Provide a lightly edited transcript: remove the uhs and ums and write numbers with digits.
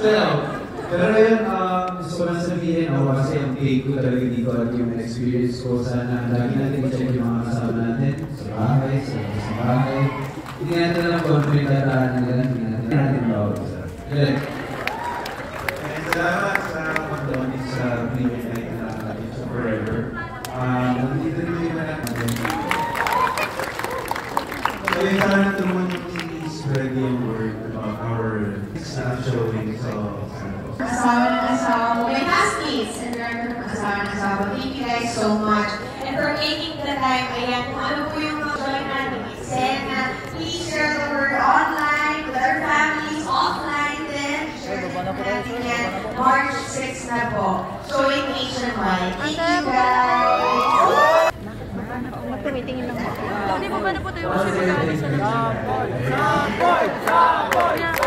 Pero yun, gusto ko lang sabihin ako kasi ang take ko talaga dito at yung experience ko. Sana lagi natin i-check yung mga kasama natin sa bahay, sa bahay. Hindi natin lang confident tataan na gano'n, hindi natin bawal sa. Galing. Salamat sa pagdonis sa Premium Night na natin sa Forever. Nandito rin yung mga natin. So yung sana natulungan yung spread yung word about our showing. Asawa ng asawa mo, my classmates and director ng asawa ng asawa. Thank you guys so much. And for making the time, ayan, kung ano po yung join natin, eksena, please share the word online, with our families, offline din. Share natin yan. March 6 na po. Showing nationwide. Thank you guys! Tumitingin lang ako. Hindi mo ba na po tayo kasi sa